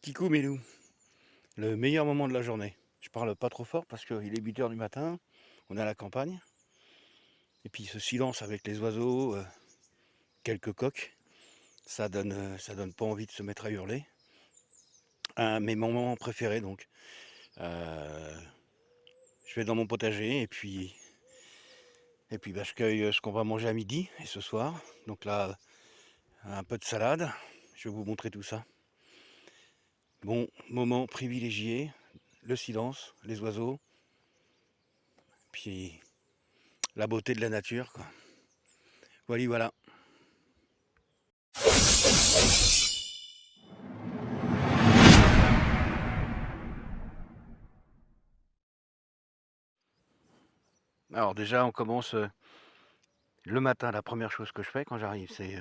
Petit coup, Mélou, le meilleur moment de la journée. Je parle pas trop fort parce qu'il est 8 h du matin, on est à la campagne. Et puis ce silence avec les oiseaux, quelques coqs, ça donne pas envie de se mettre à hurler. Un mes moments préférés donc. Euh, je vais dans mon potager et puis je cueille ce qu'on va manger à midi et ce soir. Donc là, un peu de salade. Je vais vous montrer tout ça. Bon, moment privilégié, le silence, les oiseaux, puis la beauté de la nature, quoi. Voilà. Alors déjà, on commence le matin. La première chose que je fais quand j'arrive, c'est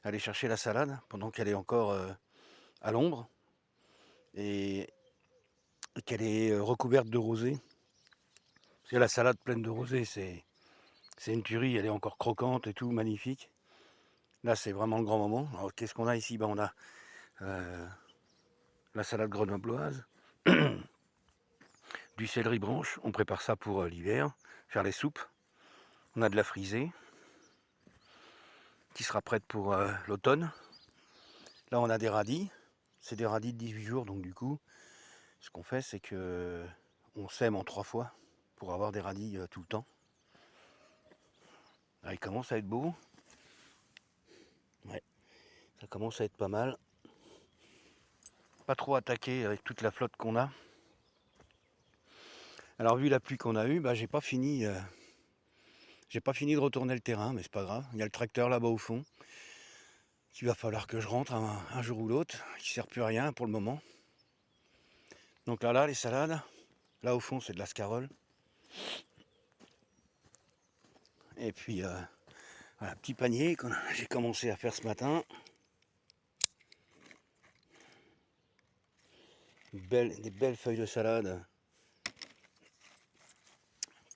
aller chercher la salade pendant qu'elle est encore à l'ombre et qu'elle est recouverte de rosée. Parce que la salade pleine de rosée, c'est une tuerie. Elle est encore croquante et tout, magnifique. Là, c'est vraiment le grand moment. Alors, qu'est-ce qu'on a ici? On a euh, la salade grenobloise, du céleri branche. On prépare ça pour l'hiver, faire les soupes. On a de la frisée qui sera prête pour l'automne. Là, on a des radis. C'est des radis de 18 jours, donc du coup, ce qu'on fait, c'est que on sème en 3 fois pour avoir des radis tout le temps. Là, il commence à être beau. Ouais, ça commence à être pas mal. Pas trop attaqué avec toute la flotte qu'on a. Alors, vu la pluie qu'on a eue, j'ai pas fini de retourner le terrain, mais c'est pas grave. Il y a le tracteur là-bas au fond qu'il va falloir que je rentre un jour ou l'autre. Il sert plus à rien pour le moment. Donc là, les salades. Là au fond, c'est de la scarole. Et puis, voilà, petit panier que j'ai commencé à faire ce matin. Des belles feuilles de salade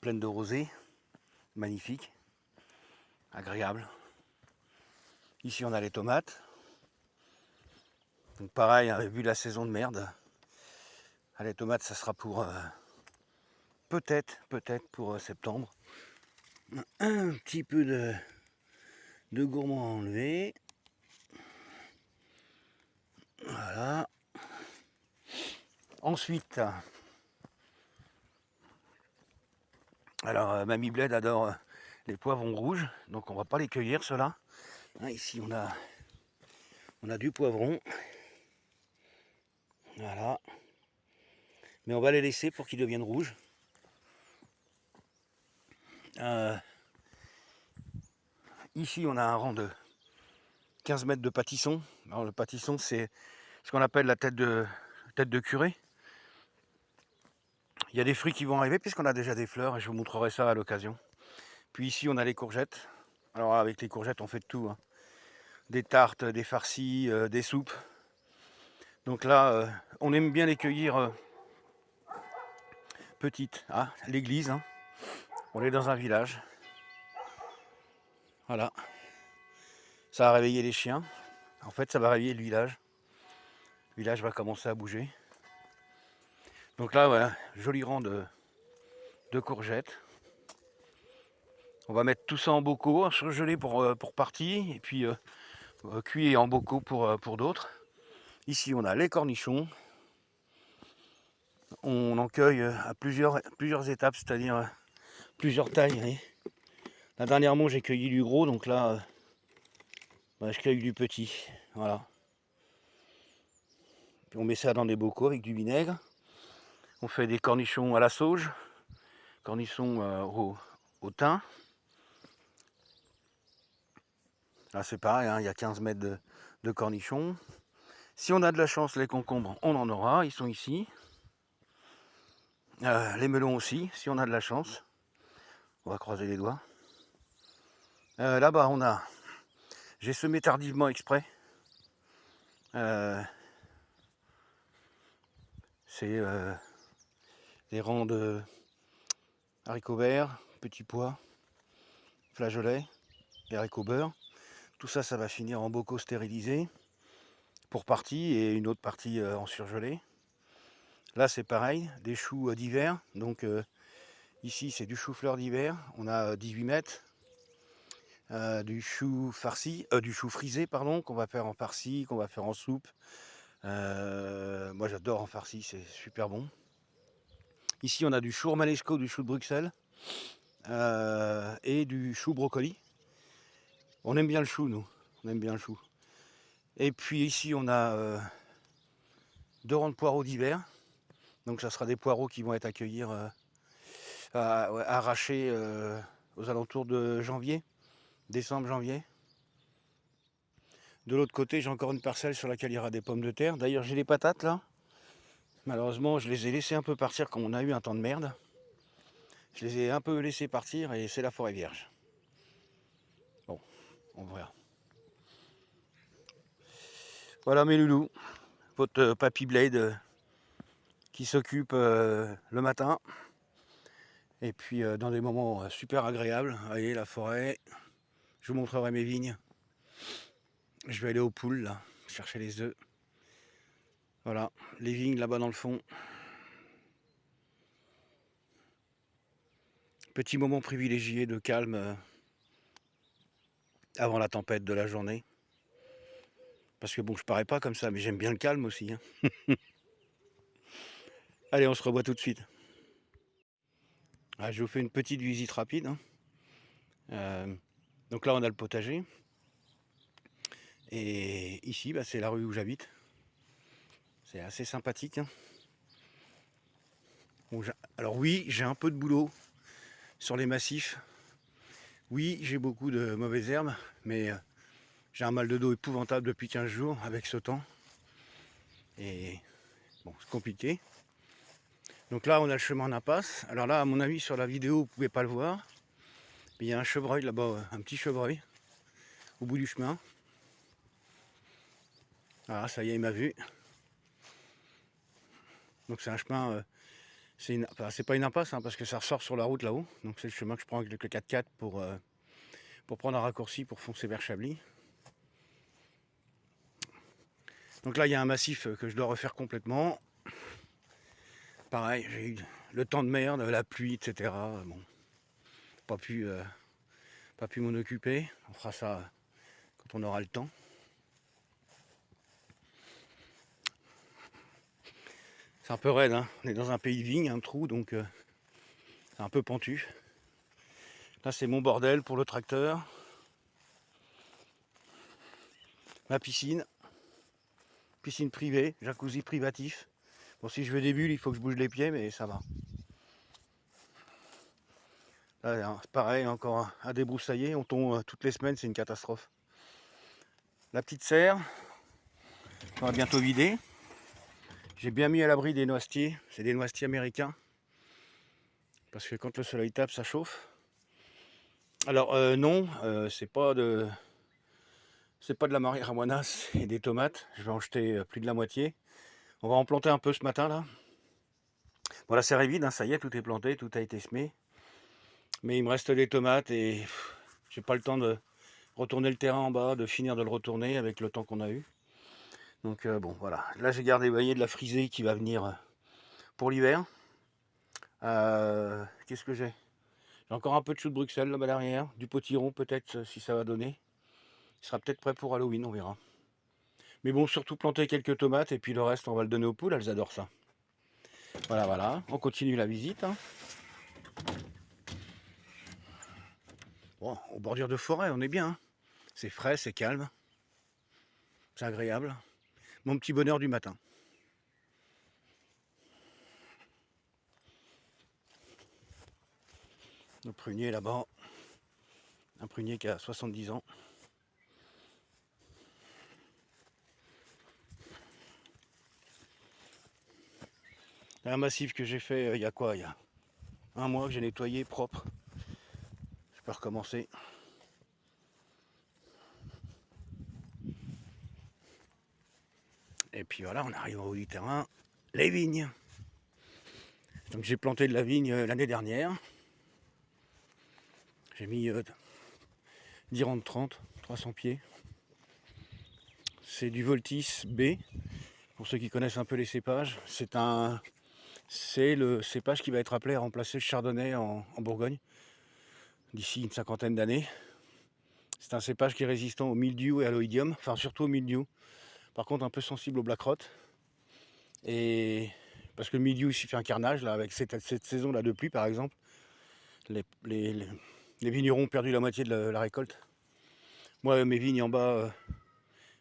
pleines de rosée, magnifique, agréable. Ici on a les tomates. Donc pareil, vu la saison de merde, les tomates ça sera pour peut-être pour septembre. Un petit peu de gourmand à enlever. Voilà. Ensuite, alors Mamie Bled adore les poivrons rouges, donc on va pas les cueillir ceux-là. Ici on a du poivron. Voilà. Mais on va les laisser pour qu'ils deviennent rouges. Ici on a un rang de 15 mètres de pâtisson. Alors le pâtisson c'est ce qu'on appelle la tête de curé. Il y a des fruits qui vont arriver puisqu'on a déjà des fleurs et je vous montrerai ça à l'occasion. Puis ici on a les courgettes. Alors avec les courgettes on fait de tout, hein. Des tartes, des farcis, des soupes. Donc là on aime bien les cueillir petites. Ah, l'église, hein. On est dans un village. Voilà. Ça a réveillé les chiens. En fait ça va réveiller le village. Le village va commencer à bouger. Donc là voilà, joli rang de courgettes. On va mettre tout ça en bocaux, surgelé pour partie, et puis cuit en bocaux pour d'autres. Ici on a les cornichons. On en cueille à plusieurs étapes, c'est-à-dire plusieurs tailles. Hein. Là, dernièrement j'ai cueilli du gros, donc là je cueille du petit. Voilà. Puis on met ça dans des bocaux avec du vinaigre. On fait des cornichons à la sauge, cornichons au thym. Là c'est pareil, hein, il y a 15 mètres de cornichons. Si on a de la chance, les concombres, on en aura, ils sont ici. Les melons aussi, si on a de la chance. On va croiser les doigts. Là-bas, j'ai semé tardivement exprès. C'est des rangs de haricots verts, petits pois, flageolets, et haricots beurre. Tout ça, ça va finir en bocaux stérilisés. pour partie et une autre partie en surgelé. Là c'est pareil, des choux d'hiver, donc ici c'est du chou-fleur d'hiver, on a 18 mètres, du chou farci, du chou frisé pardon, qu'on va faire en farci, qu'on va faire en soupe. Moi j'adore en farci, c'est super bon. Ici on a du chou romanesco, du chou de Bruxelles et du chou brocoli. On aime bien le chou nous, on aime bien le chou. Et puis ici on a 2 rangs de poireaux d'hiver. Donc ça sera des poireaux qui vont être arrachés aux alentours de janvier, décembre, janvier. De l'autre côté, j'ai encore une parcelle sur laquelle il y aura des pommes de terre. D'ailleurs, j'ai les patates là. Malheureusement, je les ai laissées un peu partir comme on a eu un temps de merde. Je les ai un peu laissées partir et c'est la forêt vierge. Bon, on verra. Voilà mes loulous, votre Papy Blade qui s'occupe le matin. Et puis dans des moments super agréables. Vous voyez la forêt. Je vous montrerai mes vignes. Je vais aller aux poules là, chercher les œufs. Voilà, les vignes là-bas dans le fond. Petit moment privilégié de calme avant la tempête de la journée. Parce que bon, je parais pas comme ça, mais j'aime bien le calme aussi. Allez, on se revoit tout de suite. Je vous fais une petite visite rapide. Donc là, on a le potager. Et ici, c'est la rue où j'habite. C'est assez sympathique. Bon, alors oui, j'ai un peu de boulot sur les massifs. Oui, j'ai beaucoup de mauvaises herbes, mais j'ai un mal de dos épouvantable depuis 15 jours avec ce temps. Et bon, c'est compliqué. Donc là, on a le chemin en impasse. Alors là, à mon avis, sur la vidéo, vous ne pouvez pas le voir. Mais il y a un chevreuil là-bas, un petit chevreuil, au bout du chemin. Voilà, ça y est, il m'a vu. Donc c'est un chemin, c'est pas une impasse, parce que ça ressort sur la route là-haut. Donc c'est le chemin que je prends avec le 4x4 pour prendre un raccourci pour foncer vers Chablis. Donc là, il y a un massif que je dois refaire complètement. Pareil, j'ai eu le temps de merde, la pluie, etc. Bon, pas pu m'en occuper. On fera ça quand on aura le temps. C'est un peu raide, hein. On est dans un pays de vigne, un trou, donc c'est un peu pentu. Là, c'est mon bordel pour le tracteur. Ma piscine. Piscine privée, jacuzzi privatif. Bon, si je veux des bulles, il faut que je bouge les pieds, mais ça va. Là, pareil, encore à débroussailler. On tombe toutes les semaines, c'est une catastrophe. La petite serre, on va bientôt vider. J'ai bien mis à l'abri des noisetiers. C'est des noisetiers américains. Parce que quand le soleil tape, ça chauffe. Alors non, c'est pas de la marijuana, c'est des tomates. Je vais en jeter plus de la moitié. On va en planter un peu ce matin là. Bon, la serre est vide, ça y est, tout est planté, tout a été semé. Mais il me reste des tomates et j'ai pas le temps de retourner le terrain en bas, de finir de le retourner avec le temps qu'on a eu. Donc bon, voilà. Là, j'ai gardé, vous voyez, de la frisée qui va venir pour l'hiver. Qu'est-ce que j'ai? J'ai encore un peu de chou de Bruxelles là-bas derrière, du potiron peut-être si ça va donner. Il sera peut-être prêt pour Halloween, on verra. Mais bon, surtout planter quelques tomates et puis le reste, on va le donner aux poules, elles adorent ça. Voilà, voilà. On continue la visite. Bon, aux bordures de forêt, on est bien. C'est frais, c'est calme. C'est agréable. Mon petit bonheur du matin. Le prunier là-bas. Un prunier qui a 70 ans. Un massif que j'ai fait il y a quoi? Il y a un mois que j'ai nettoyé propre. Je peux recommencer. Et puis voilà, on arrive au haut du terrain. Les vignes. Donc j'ai planté de la vigne l'année dernière. J'ai mis 10 rangs de 30, 300 pieds. C'est du Voltis B, pour ceux qui connaissent un peu les cépages. C'est le cépage qui va être appelé à remplacer le chardonnay en Bourgogne d'ici une cinquantaine d'années. C'est un cépage qui est résistant au mildiou et à l'oïdium, enfin surtout au mildiou. Par contre un peu sensible au black rot. Et parce que le mildiou ici fait un carnage, là, avec cette saison là de pluie par exemple, les vignerons ont perdu la moitié de la récolte. Moi mes vignes en bas,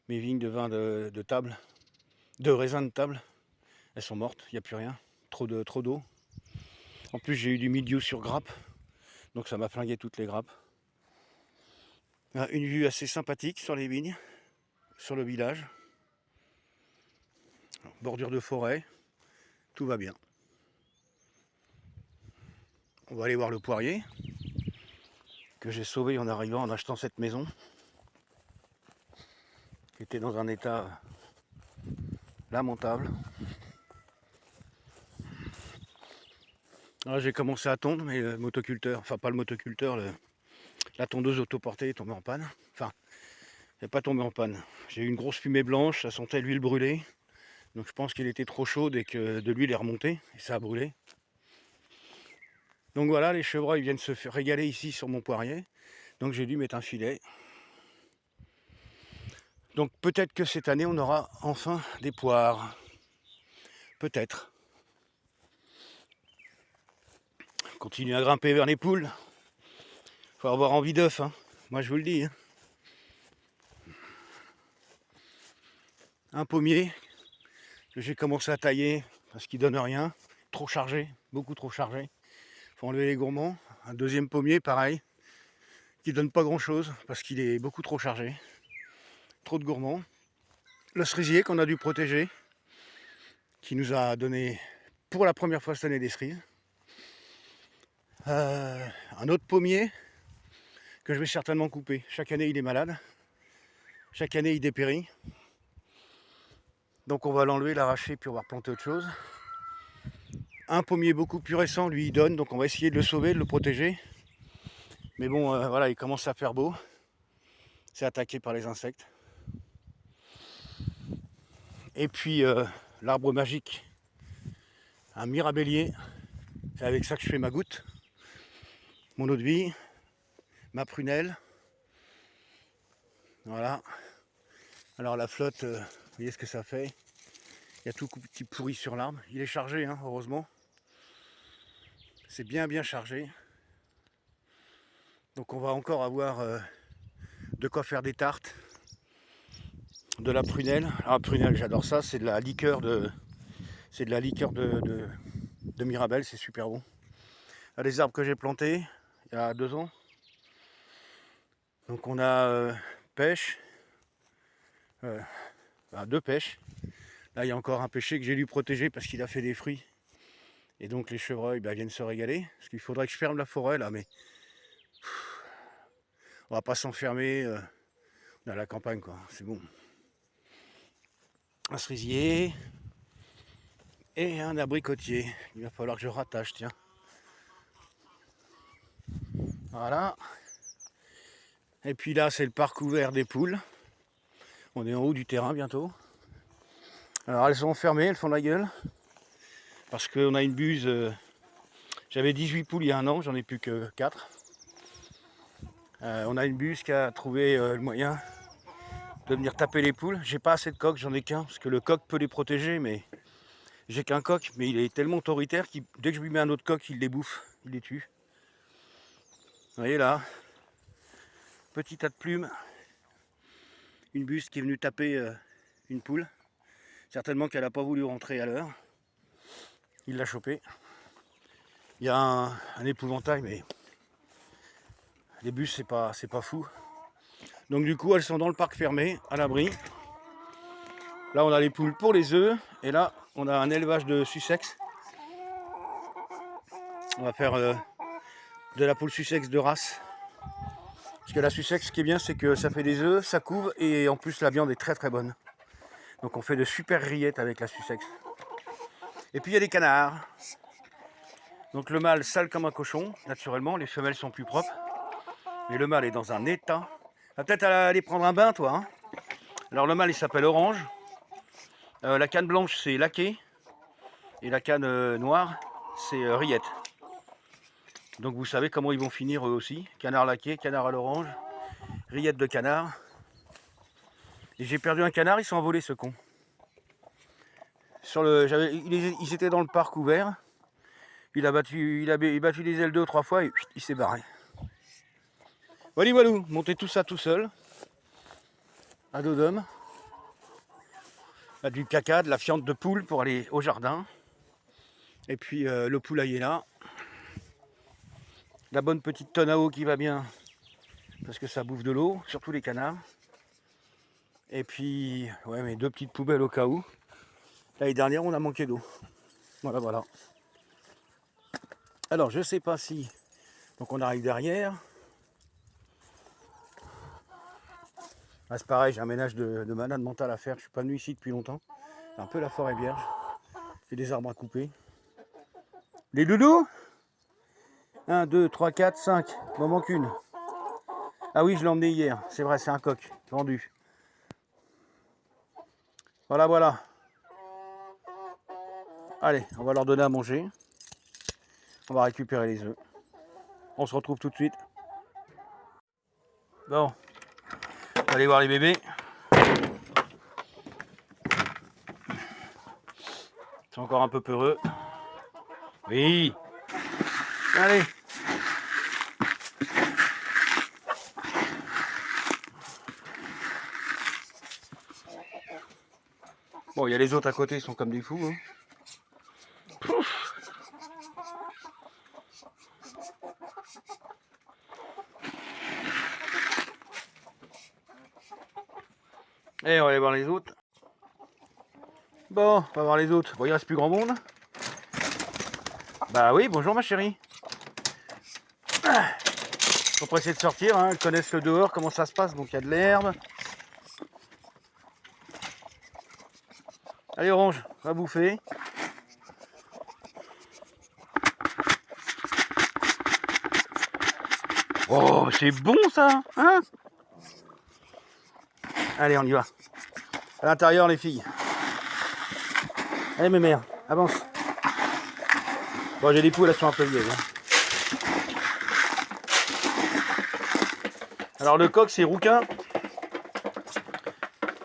mes vignes de vin de table, de raisin de table, elles sont mortes, il n'y a plus rien, trop d'eau. En plus j'ai eu du mildiou sur grappe, donc ça m'a flingué toutes les grappes. Une vue assez sympathique sur les vignes, sur le village. Bordure de forêt, tout va bien. On va aller voir le poirier que j'ai sauvé en arrivant, en achetant cette maison, qui était dans un état lamentable. Alors j'ai commencé à tondre, mais le motoculteur, enfin pas le motoculteur, la tondeuse autoportée est tombée en panne. Enfin, elle n'est pas tombée en panne. J'ai eu une grosse fumée blanche, ça sentait l'huile brûlée. Donc je pense qu'il était trop chaude et que de l'huile est remontée et ça a brûlé. Donc voilà, les chevreuils viennent se régaler ici sur mon poirier. Donc j'ai dû mettre un filet. Donc peut-être que cette année on aura enfin des poires. Peut-être. Continuer à grimper vers les poules. Faut avoir envie d'œufs, hein. Moi je vous le dis. Hein. Un pommier que j'ai commencé à tailler parce qu'il donne rien. Trop chargé, beaucoup trop chargé. Faut enlever les gourmands. Un deuxième pommier, pareil, qui donne pas grand chose parce qu'il est beaucoup trop chargé. Trop de gourmands. Le cerisier qu'on a dû protéger, qui nous a donné pour la première fois cette année des cerises. Un autre pommier que je vais certainement couper. Chaque année il est malade. Chaque année il dépérit. Donc on va l'enlever, l'arracher, puis on va replanter autre chose. Un pommier beaucoup plus récent, lui, il donne, donc on va essayer de le sauver, de le protéger. Mais bon, voilà, il commence à faire beau. C'est attaqué par les insectes. Et puis l'arbre magique, un mirabellier. C'est avec ça que je fais ma goutte, mon eau de vie, ma prunelle. Voilà. Alors la flotte, vous voyez ce que ça fait. Il y a tout qui pourrit sur l'arbre. Il est chargé, hein, heureusement. C'est bien chargé. Donc on va encore avoir de quoi faire des tartes. De la prunelle. Alors la prunelle, j'adore ça. C'est de la liqueur de Mirabelle. C'est super bon. Là, les arbres que j'ai plantés il y a 2 ans. Donc on a pêche. 2 pêches. Là il y a encore un pêcher que j'ai dû protéger parce qu'il a fait des fruits. Et donc les chevreuils viennent se régaler. Parce qu'il faudrait que je ferme la forêt là, mais on va pas s'enfermer dans la campagne quoi. C'est bon. Un cerisier et un abricotier. Il va falloir que je rattache, tiens. Voilà. Et puis là c'est le parc ouvert des poules. On est en haut du terrain bientôt. Alors elles sont enfermées, elles font la gueule. Parce qu'on a une buse. J'avais 18 poules il y a 1 an, j'en ai plus que 4. On a une buse qui a trouvé le moyen de venir taper les poules. J'ai pas assez de coqs, j'en ai qu'un, parce que le coq peut les protéger, mais j'ai qu'un coq, mais il est tellement autoritaire que dès que je lui mets un autre coq, il les bouffe, il les tue. Vous voyez là, petit tas de plumes, une buse qui est venue taper une poule. Certainement qu'elle n'a pas voulu rentrer à l'heure. Il l'a chopé. Il y a un épouvantail, mais les bus c'est pas fou. Donc du coup elles sont dans le parc fermé, à l'abri. Là on a les poules pour les œufs, et là on a un élevage de Sussex. On va faire de la poule Sussex de race. Parce que la Sussex, ce qui est bien, c'est que ça fait des œufs, ça couve, et en plus la viande est très bonne. Donc on fait de super rillettes avec la Sussex. Et puis il y a des canards. Donc le mâle sale comme un cochon, naturellement, les femelles sont plus propres. Mais le mâle est dans un état. Va peut-être aller prendre un bain toi, hein. Alors le mâle il s'appelle Orange. La canne blanche c'est Laqué. Et la canne noire c'est Rillette. Donc vous savez comment ils vont finir eux aussi. Canard laqué, canard à l'orange, rillette de canard. Et j'ai perdu un canard, ils sont envolés ce con. Ils étaient dans le parc ouvert. Il a battu les ailes 2 ou 3 fois et il s'est barré. Voilà, voilà, monter tout ça tout seul. À dos d'homme. Du caca, de la fiente de poule pour aller au jardin. Et puis le poulailler là. La bonne petite tonne à eau qui va bien. Parce que ça bouffe de l'eau, surtout les canards. Et puis, ouais, mes 2 petites poubelles au cas où. L'année dernière, on a manqué d'eau. Voilà, voilà. Alors, je sais pas si... Donc, on arrive derrière. Ah, c'est pareil, j'ai un ménage de malade mental à faire. Je suis pas venu ici depuis longtemps. C'est un peu la forêt vierge. J'ai des arbres à couper. Les loulous 1, 2, 3, 4, 5. Il m'en manque une. Ah oui, je l'ai emmené hier. C'est vrai, c'est un coq. Vendu. Voilà, voilà. Allez, on va leur donner à manger. On va récupérer les œufs. On se retrouve tout de suite. Bon. On va aller voir les bébés. Ils sont encore un peu peureux. Oui. Allez. Bon, il y a les autres à côté, ils sont comme des fous. Hein. Pouf. Et on va aller voir les autres. Bon, on va voir les autres. Bon, il reste plus grand monde. Bah oui, bonjour ma chérie. Faut pas essayer de sortir, hein. Elles connaissent le dehors, comment ça se passe, donc il y a de l'herbe. Allez Orange, va bouffer. Oh, c'est bon ça, hein? Allez, on y va. À l'intérieur les filles. Allez mes mères, avance. Bon, j'ai des poules, elles sont un peu vieilles. Hein. Alors le coq c'est rouquin.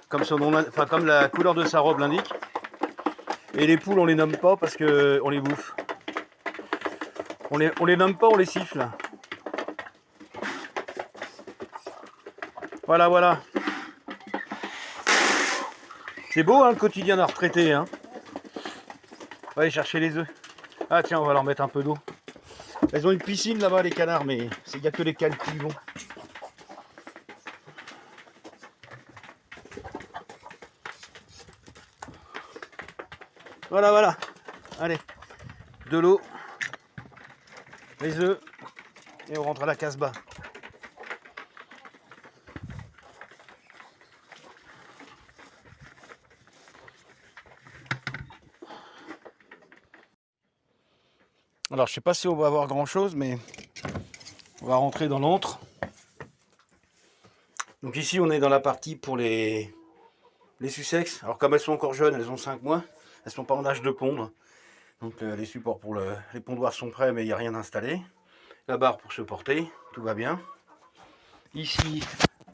Comme son nom, enfin comme la couleur de sa robe l'indique. Et les poules on les nomme pas parce que on les bouffe. On les nomme pas, on les siffle. Voilà, voilà. C'est beau hein, le quotidien d'un retraité. Hein. On va aller chercher les œufs. Ah tiens, on va leur mettre un peu d'eau. Elles ont une piscine là-bas les canards, mais il n'y a que les cannes qui y vont. Voilà, voilà. Allez, de l'eau, les œufs, et on rentre à la casse-bas. Alors, je sais pas si on va avoir grand-chose, mais on va rentrer dans l'antre. Donc ici, on est dans la partie pour les Sussex. Alors, comme elles sont encore jeunes, elles ont 5 mois, elles sont pas en âge de pondre. Donc les supports pour les pondoirs sont prêts, mais il n'y a rien installé. La barre pour se porter, tout va bien. Ici,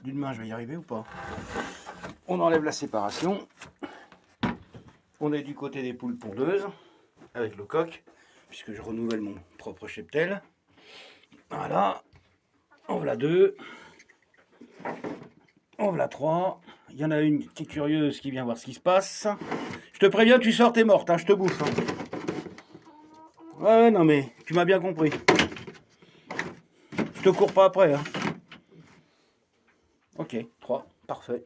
d'une main, je vais y arriver ou pas? On enlève la séparation. On est du côté des poules pondeuses, avec le coq, puisque je renouvelle mon propre cheptel. Voilà. En voilà 2. En voilà 3. Il y en a une qui est curieuse qui vient voir ce qui se passe. Je te préviens, tu sors, t'es morte, hein, je te bouffe. Hein. Ouais, non mais, tu m'as bien compris. Je te cours pas après. Hein. Ok, 3, parfait.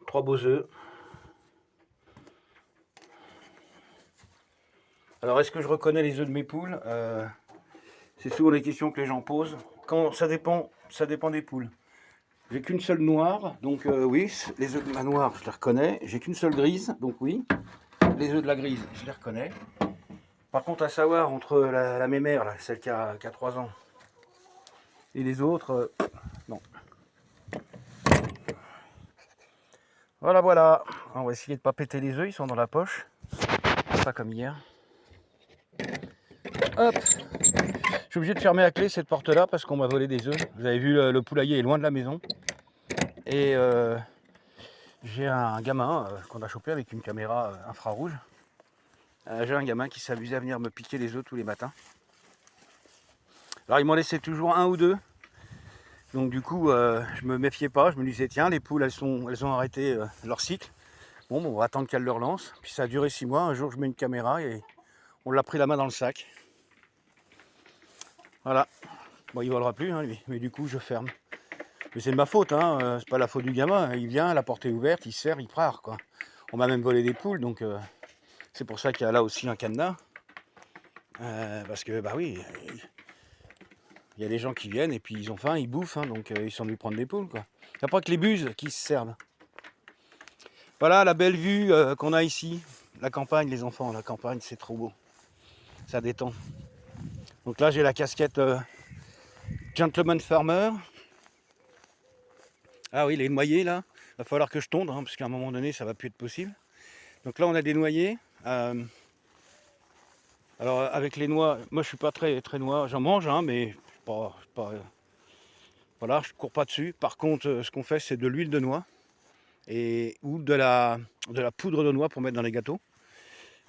3 beaux œufs. Alors, est-ce que je reconnais les œufs de mes poules? C'est souvent les questions que les gens posent. Ça dépend des poules. J'ai qu'une seule noire, donc oui, les œufs de ma noire, je les reconnais. J'ai qu'une seule grise, donc oui. Les œufs de la grise, je les reconnais. Par contre, à savoir, entre la mémère, là, celle qui a 3 ans, et les autres, non. Voilà, voilà. On va essayer de pas péter les œufs, ils sont dans la poche. Pas comme hier. Hop. Je suis obligé de fermer à clé cette porte-là parce qu'on m'a volé des œufs. Vous avez vu, le poulailler est loin de la maison. Et j'ai un gamin qu'on a chopé avec une caméra infrarouge. J'ai un gamin qui s'amusait à venir me piquer les œufs tous les matins. Alors il m'en laissait toujours un ou deux. Donc du coup, je me méfiais pas. Je me disais, tiens, les poules, elles ont arrêté leur cycle. Bon, on va attendre qu'elles le relancent. Puis ça a duré 6 mois. Un jour, je mets une caméra et on l'a pris la main dans le sac. Voilà. Bon, il ne volera plus, hein, lui. Mais du coup, je ferme. Mais c'est de ma faute, hein. C'est pas la faute du gamin. Il vient, la porte est ouverte, il sert, il part, quoi. On m'a même volé des poules, donc c'est pour ça qu'il y a là aussi un cadenas. Parce que, bah oui, il y a des gens qui viennent et puis ils ont faim, ils bouffent, hein, donc ils sont venus prendre des poules, quoi. Il n'y a pas que les buses qui se servent. Voilà la belle vue qu'on a ici. La campagne, les enfants, la campagne, c'est trop beau. Ça détend. Donc là, j'ai la casquette Gentleman Farmer. Ah oui, les noyers, là. Il va falloir que je tonde, hein, parce qu'à un moment donné, ça va plus être possible. Donc là, on a des noyers. Alors, avec les noix, moi, je suis pas très noix. J'en mange, hein, mais voilà, je cours pas dessus. Par contre, ce qu'on fait, c'est de l'huile de noix ou de la poudre de noix pour mettre dans les gâteaux.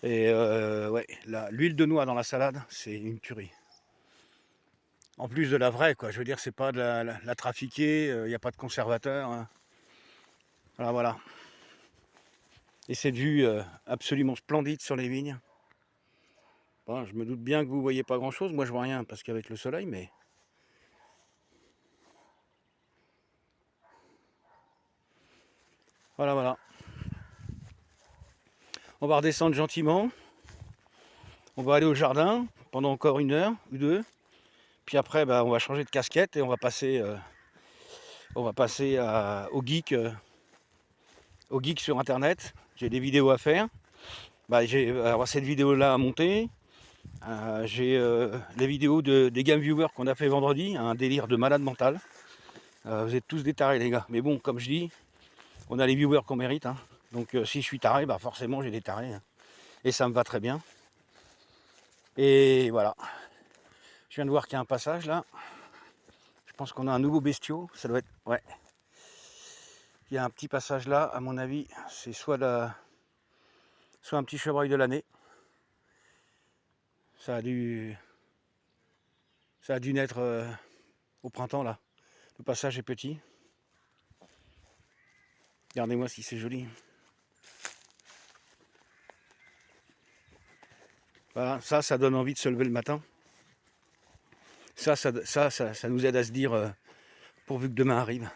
Et ouais, l'huile de noix dans la salade, c'est une tuerie. En plus de la vraie, quoi. Je veux dire, c'est pas de la trafiquée, il n'y a pas de conservateur, hein. Voilà, voilà. Et cette vue absolument splendide sur les vignes. Bon, je me doute bien que vous voyez pas grand-chose. Moi, je vois rien parce qu'avec le soleil, mais... Voilà, voilà. On va redescendre gentiment. On va aller au jardin pendant encore 1 heure ou 2. Puis après, bah, on va changer de casquette et on va passer au geek sur Internet. J'ai des vidéos à faire. Bah, j'ai cette vidéo-là à monter. J'ai les vidéos des game viewers qu'on a fait vendredi. Un délire de malade mental. Vous êtes tous des tarés, les gars. Mais bon, comme je dis, on a les viewers qu'on mérite, hein. Donc si je suis taré, bah forcément j'ai des tarés, hein. Et ça me va très bien. Et voilà. Je viens de voir qu'il y a un passage là. Je pense qu'on a un nouveau bestiau. Ça doit être... Ouais. Il y a un petit passage là, à mon avis, c'est soit un petit chevreuil de l'année. Ça a dû naître au printemps là. Le passage est petit. Regardez-moi si c'est joli. Voilà, ça donne envie de se lever le matin. Ça nous aide à se dire pourvu que demain arrive.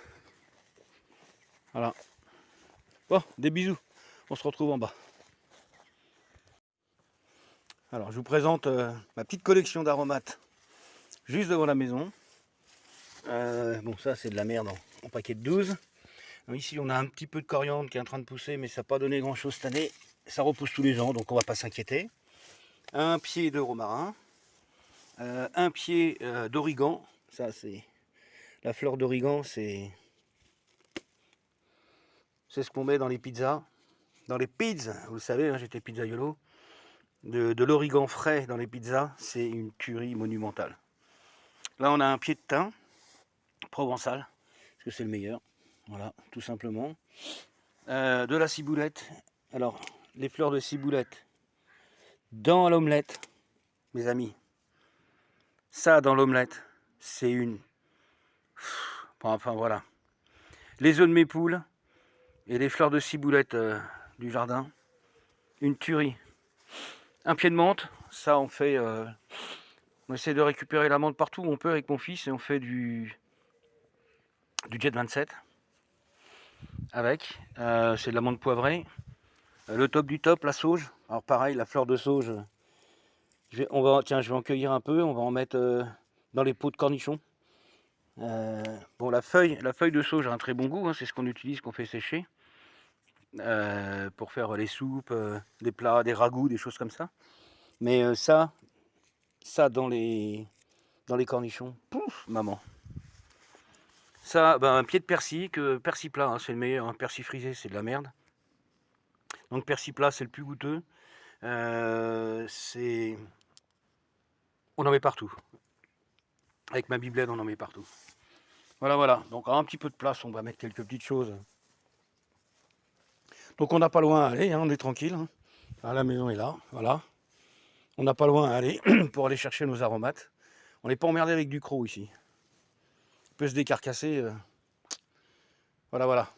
Voilà. Bon, des bisous. On se retrouve en bas. Alors, je vous présente ma petite collection d'aromates juste devant la maison. Bon, ça, c'est de la merde en paquet de 12. Donc, ici, on a un petit peu de coriandre qui est en train de pousser, mais ça n'a pas donné grand-chose cette année. Ça repousse tous les ans, donc on va pas s'inquiéter. Un pied de romarin. Un pied d'origan. Ça, c'est la fleur d'origan, c'est ce qu'on met dans les pizzas. Dans les pizzas, vous le savez, hein, j'étais pizzaiolo. De l'origan frais dans les pizzas, c'est une tuerie monumentale. Là, on a un pied de thym provençal, parce que c'est le meilleur. Voilà, tout simplement. De la ciboulette. Alors, les fleurs de ciboulette dans l'omelette, mes amis. Ça, dans l'omelette, c'est une... Enfin, voilà. Les œufs de mes poules et les fleurs de ciboulette du jardin. Une tuerie. Un pied de menthe, ça, on fait... on essaie de récupérer la menthe partout où on peut avec mon fils et on fait du Jet 27 avec. C'est de la menthe poivrée. Le top du top, la sauge. Alors pareil, la fleur de sauge. Je vais en cueillir un peu. On va en mettre dans les pots de cornichons. Bon, la feuille de sauge a un très bon goût, hein, c'est ce qu'on utilise, qu'on fait sécher pour faire les soupes, des plats, des ragoûts, des choses comme ça. Mais ça dans les cornichons, pouf, maman. Ça, ben, un pied de persil, persil plat, hein, c'est le meilleur. Hein. Persil frisé, c'est de la merde. Donc persil plat, c'est le plus goûteux. C'est... On en met partout. Avec ma biblette, on en met partout. Voilà, voilà. Donc un petit peu de place, on va mettre quelques petites choses. Donc on n'a pas loin à aller, hein, on est tranquille. Hein. Ah, la maison est là, voilà. On n'a pas loin à aller pour aller chercher nos aromates. On n'est pas emmerdé avec du croc ici. On peut se décarcasser. Voilà, voilà.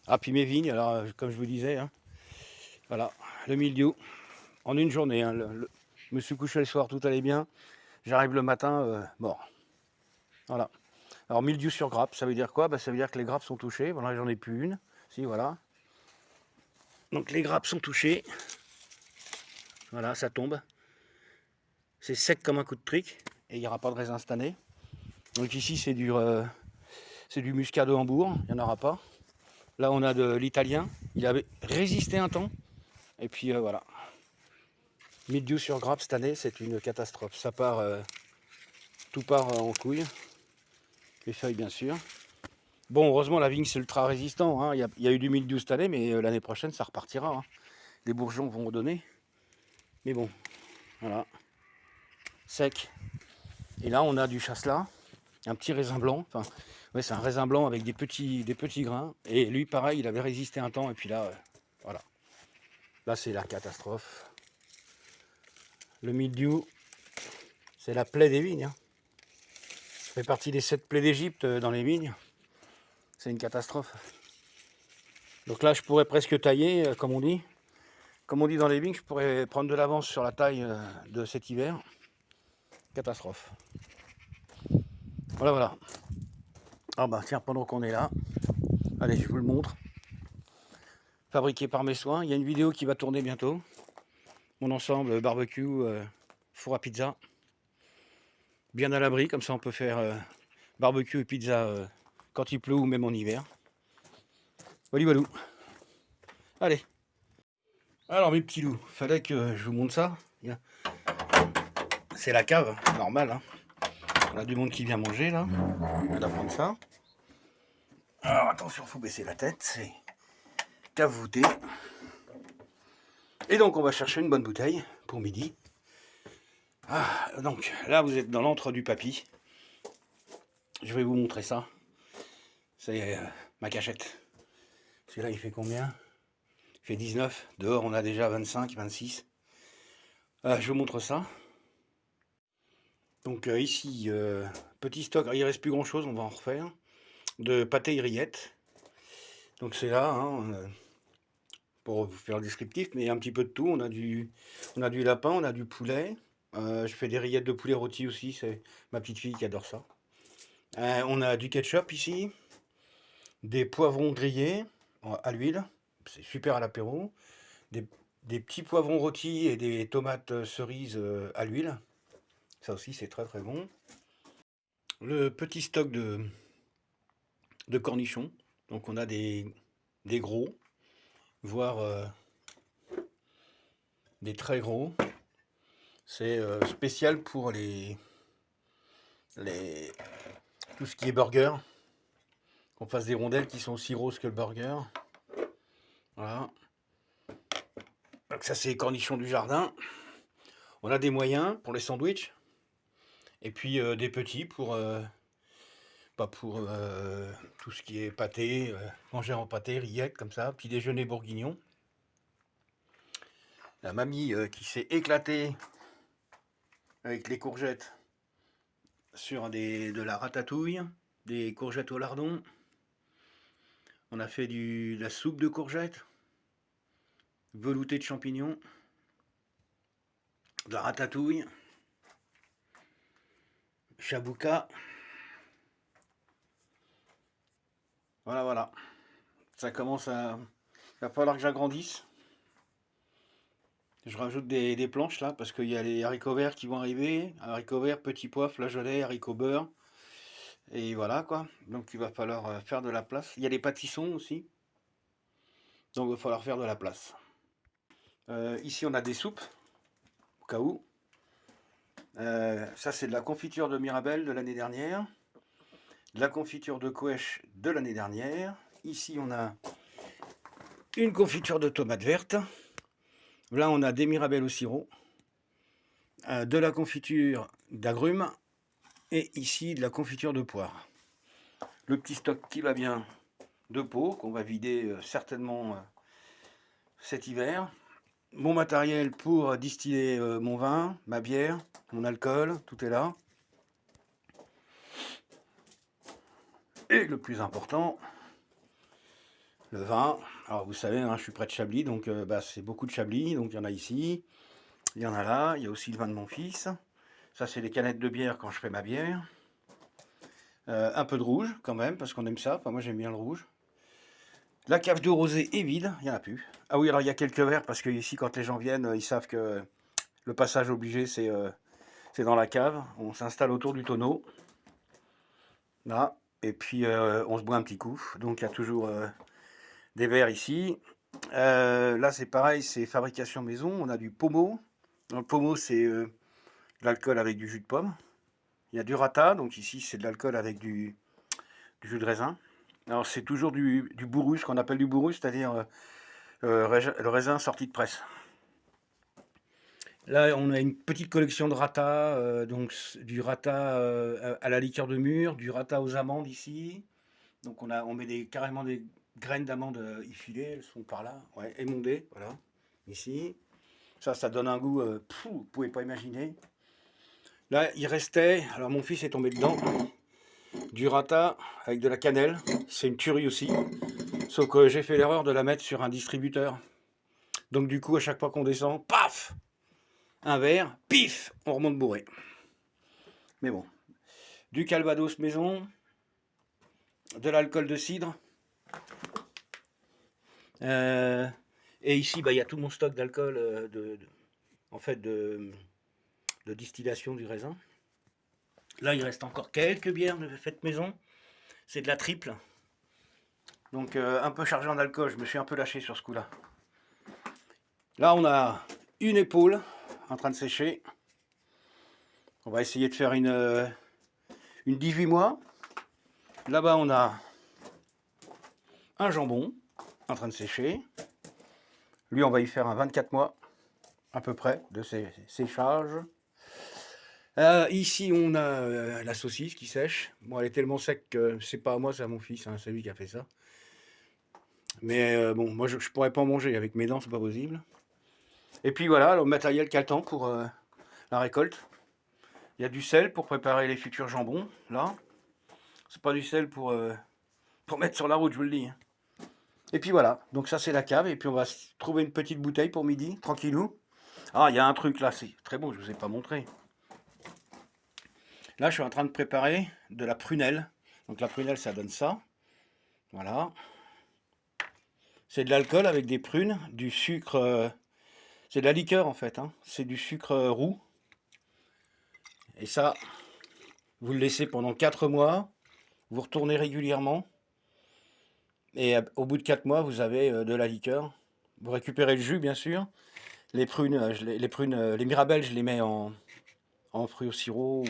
Ah, puis mes vignes, alors comme je vous disais, hein, voilà, le mildiou, en une journée. Hein, je me suis couché le soir, tout allait bien. J'arrive le matin, mort. Voilà. Alors mildiou sur grappe, ça veut dire quoi? Ça veut dire que les grappes sont touchées. Voilà, j'en ai plus une. Si, voilà. Donc les grappes sont touchées. Voilà, ça tombe. C'est sec comme un coup de trick. Et il n'y aura pas de raisin cette année. Donc ici, c'est du muscat de Hambourg. Il n'y en aura pas. Là, on a de l'italien. Il avait résisté un temps. Et puis voilà. Mildiou sur grappe cette année, c'est une catastrophe. Ça part, tout part en couille. Les feuilles, bien sûr. Bon, heureusement, la vigne, c'est ultra résistant. Hein. Il y a eu du mildiou cette année, mais l'année prochaine, ça repartira. Hein. Les bourgeons vont redonner. Mais bon, voilà. Sec. Et là, on a du chasselas, un petit raisin blanc. Enfin, ouais, c'est un raisin blanc avec des petits grains. Et lui, pareil, il avait résisté un temps. Et puis là, voilà. Là, c'est la catastrophe. Le mildiou, c'est la plaie des vignes. Hein. Ça fait partie des 7 plaies d'Égypte dans les vignes. C'est une catastrophe. Donc là, je pourrais presque tailler, comme on dit. Comme on dit dans les vignes, je pourrais prendre de l'avance sur la taille de cet hiver. Catastrophe. Voilà, voilà. Ah bah tiens, pendant qu'on est là, allez, je vous le montre. Fabriqué par mes soins. Il y a une vidéo qui va tourner bientôt. Mon ensemble barbecue, four à pizza. Bien à l'abri, comme ça on peut faire barbecue et pizza quand il pleut ou même en hiver. Voilà, voilà. Allez. Alors mes petits loups, fallait que je vous montre ça. C'est la cave, normal. Hein. On a du monde qui vient manger là. On va prendre ça. Alors attention, faut baisser la tête, c'est cave voûtée. Et donc on va chercher une bonne bouteille pour midi. Ah, donc là vous êtes dans l'antre du papy. Je vais vous montrer ça. C'est ma cachette. Celui-là il fait combien? Il fait 19. Dehors on a déjà 25, 26. Je vous montre ça. Donc ici, petit stock, il ne reste plus grand chose, on va en refaire. De pâté et rillettes. Donc c'est là, hein, pour vous faire le descriptif, mais un petit peu de tout. On a du lapin, on a du poulet. Je fais des rillettes de poulet rôti aussi, c'est ma petite fille qui adore ça. On a du ketchup ici, des poivrons grillés à l'huile, c'est super à l'apéro. Des petits poivrons rôtis et des tomates cerises à l'huile, ça aussi c'est très très bon. Le petit stock de cornichons, donc on a des gros, voire des très gros. C'est spécial pour tout ce qui est burger. Qu'on fasse des rondelles qui sont aussi grosses que le burger. Voilà. Donc ça c'est les cornichons du jardin. On a des moyens pour les sandwichs. Et puis des petits pour tout ce qui est pâté, manger en pâté, rillettes comme ça, petit déjeuner bourguignon. La mamie qui s'est éclatée avec les courgettes sur de la ratatouille, des courgettes au lardon. On a fait de la soupe de courgettes, velouté de champignons, de la ratatouille, chabouka. Voilà, voilà. Ça commence à... Il va falloir que j'agrandisse. Je rajoute des planches là, parce qu'il y a les haricots verts qui vont arriver. Haricots verts, petits pois, flageolets, haricots beurre. Et voilà quoi. Donc il va falloir faire de la place. Il y a les pâtissons aussi. Donc il va falloir faire de la place. Ici on a des soupes, au cas où. Ça c'est de la confiture de Mirabelle de l'année dernière. de la confiture de Queich de l'année dernière. Ici, on a une confiture de tomates vertes. Là, on a des mirabelles au sirop, de la confiture d'agrumes et ici de la confiture de poire. Le petit stock qui va bien de pots qu'on va vider certainement cet hiver. Mon matériel pour distiller mon vin, ma bière, mon alcool, tout est là. Et le plus important, le vin. Alors vous savez, hein, je suis près de Chablis, donc c'est beaucoup de Chablis. Donc il y en a ici, il y en a là, il y a aussi le vin de mon fils. Ça c'est les canettes de bière quand je fais ma bière. Un peu de rouge quand même, parce qu'on aime ça. Enfin, moi j'aime bien le rouge. La cave de rosé est vide, il n'y en a plus. Ah oui, alors il y a quelques verres, parce que ici quand les gens viennent, ils savent que le passage obligé c'est dans la cave. On s'installe autour du tonneau. Là. Et puis on se boit un petit coup. Donc il y a toujours des verres ici. Là c'est pareil, c'est fabrication maison. On a du pommeau. Dans le pommeau c'est de l'alcool avec du jus de pomme. Il y a du rata, donc ici c'est de l'alcool avec du jus de raisin. Alors c'est toujours du bourru, ce qu'on appelle du bourru, c'est-à-dire le raisin sorti de presse. Là on a une petite collection de rata, donc du rata à la liqueur de mûre, du rata aux amandes ici. Donc on met carrément des graines d'amandes effilées, elles sont par là, ouais, émondées, voilà, ici. Ça donne un goût, vous ne pouvez pas imaginer. Là, il restait, alors mon fils est tombé dedans, du rata avec de la cannelle. C'est une tuerie aussi, sauf que j'ai fait l'erreur de la mettre sur un distributeur. Donc du coup, à chaque fois qu'on descend, paf, un verre, pif, on remonte bourré. Mais bon, du calvados maison, de l'alcool de cidre. Et ici, il y a tout mon stock d'alcool en fait de distillation du raisin. Là, il reste encore quelques bières de faites maison. C'est de la triple. Donc un peu chargé en alcool, je me suis un peu lâché sur ce coup-là. Là, on a une épaule en train de sécher. On va essayer de faire une 18 mois. Là-bas, on a un jambon en train de sécher. Lui, on va y faire un 24 mois à peu près de séchage. Ici, on a la saucisse qui sèche. Bon, elle est tellement sec que c'est pas à moi, c'est à mon fils, hein, c'est lui qui a fait ça. Mais bon, moi, je pourrais pas en manger avec mes dents, c'est pas possible. Et puis voilà, le matériel qui a le temps pour la récolte. Il y a du sel pour préparer les futurs jambons, là. C'est pas du sel pour mettre sur la route, je vous le dis. Et puis voilà, donc ça c'est la cave, et puis on va trouver une petite bouteille pour midi, tranquillou. Ah, il y a un truc là, c'est très bon, je vous ai pas montré. Là, je suis en train de préparer de la prunelle. Donc la prunelle, ça donne ça. Voilà. C'est de l'alcool avec des prunes, du sucre. C'est de la liqueur en fait. Hein. C'est du sucre roux. Et ça, vous le laissez pendant 4 mois. Vous retournez régulièrement. Et au bout de 4 mois, vous avez de la liqueur. Vous récupérez le jus, bien sûr. Les prunes, les mirabelles, je les mets en fruits au sirop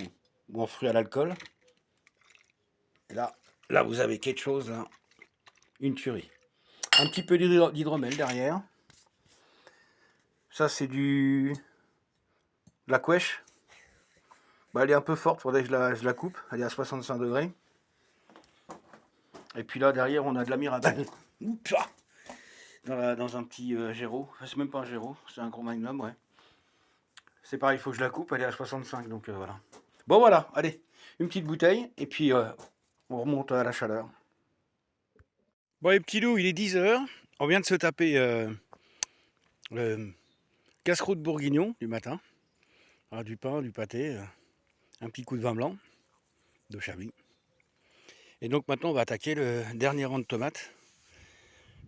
ou en fruits à l'alcool. Et là, vous avez quelque chose, là. Une tuerie. Un petit peu d'hydromel derrière. Ça, c'est de la Queich. Elle est un peu forte, faudrait que je la coupe. Elle est à 65 degrés. Et puis là, derrière, on a de la Mirabelle. Dans un petit géro. Enfin, c'est même pas un géro, c'est un gros magnum, ouais. C'est pareil, il faut que je la coupe, elle est à 65, donc voilà. Bon, voilà, allez, une petite bouteille, et puis on remonte à la chaleur. Bon, les petits loups, il est 10h. On vient de se taper le casse-croûte bourguignon du matin. Alors, du pain, du pâté, un petit coup de vin blanc de Chablis. Et donc maintenant, on va attaquer le dernier rang de tomates.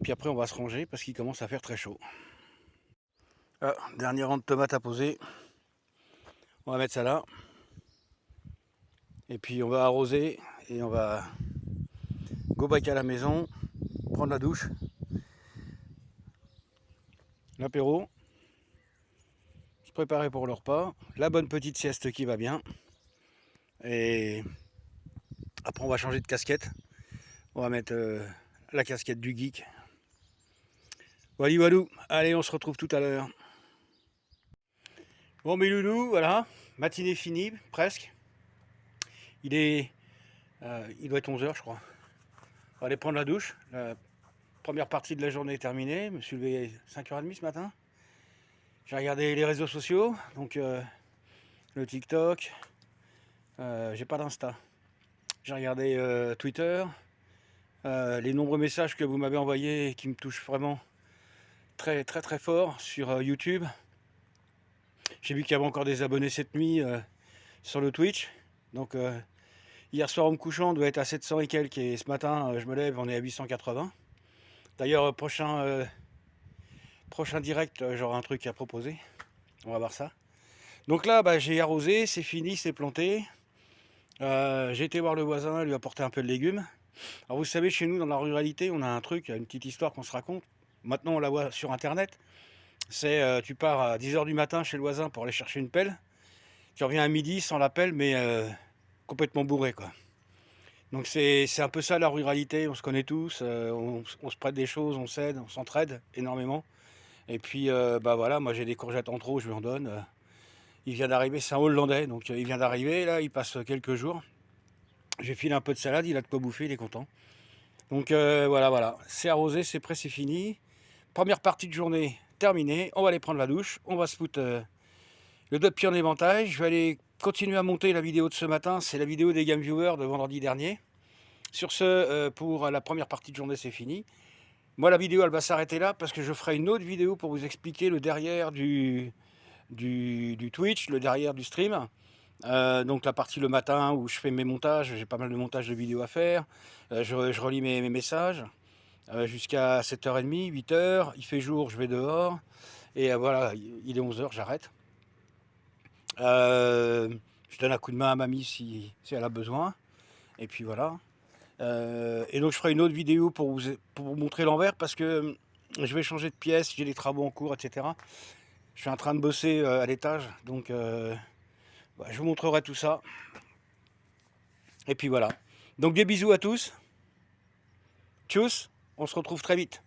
Puis après, on va se ranger parce qu'il commence à faire très chaud. Dernier rang de tomates à poser. On va mettre ça là. Et puis on va arroser et on va go back à la maison, prendre la douche, l'apéro, se préparer pour le repas, la bonne petite sieste qui va bien. Et Après on va changer de casquette. On va mettre la casquette du geek. Walou walou, allez on se retrouve tout à l'heure. Bon mes loulous, voilà, matinée finie, presque. Il doit être 11 h je crois. On va aller prendre la douche. La première partie de la journée est terminée. Je me suis levé à 5h30 ce matin. J'ai regardé les réseaux sociaux, donc le TikTok. J'ai pas d'Insta. J'ai regardé Twitter. Les nombreux messages que vous m'avez envoyés et qui me touchent vraiment très très très fort sur YouTube. J'ai vu qu'il y avait encore des abonnés cette nuit sur le Twitch. Donc hier soir en me couchant, on doit être à 700 et quelques. Et ce matin, je me lève, on est à 880. D'ailleurs, prochain direct, j'aurai un truc à proposer. On va voir ça. Donc là, bah, j'ai arrosé, c'est fini, c'est planté. J'ai été voir le voisin, lui apporter un peu de légumes. Alors vous savez, chez nous, dans la ruralité, on a un truc, une petite histoire qu'on se raconte. Maintenant, on la voit sur Internet. C'est tu pars à 10h du matin chez le voisin pour aller chercher une pelle. Tu reviens à midi sans la pelle, mais complètement bourré, quoi. Donc c'est un peu ça la ruralité, on se connaît tous, on se prête des choses, on s'aide, on s'entraide énormément. Et puis bah voilà, moi j'ai des courgettes en trop, je lui en donne. Il vient d'arriver, c'est un Hollandais, donc il vient d'arriver, là, il passe quelques jours. J'ai filé un peu de salade, il a de quoi bouffer, il est content. Donc voilà, c'est arrosé, c'est prêt, c'est fini. Première partie de journée terminée, on va aller prendre la douche, on va se foutre le doigt de pied en éventail. Je vais aller continuer à monter la vidéo de ce matin, c'est la vidéo des Game Viewers de vendredi dernier. Sur ce, pour la première partie de journée, c'est fini. Moi, la vidéo, elle va s'arrêter là parce que je ferai une autre vidéo pour vous expliquer le derrière du Twitch, le derrière du stream. Donc la partie le matin où je fais mes montages, j'ai pas mal de montages de vidéos à faire. Je relis mes messages jusqu'à 7h30, 8h. Il fait jour, je vais dehors. Et voilà, il est 11h, j'arrête. Je donne un coup de main à mamie si elle a besoin. Et puis voilà. Et donc je ferai une autre vidéo pour vous montrer l'envers parce que je vais changer de pièce, j'ai des travaux en cours, etc. Je suis en train de bosser à l'étage, donc bah, je vous montrerai tout ça. Et puis voilà. Donc des bisous à tous. Tchuss, on se retrouve très vite.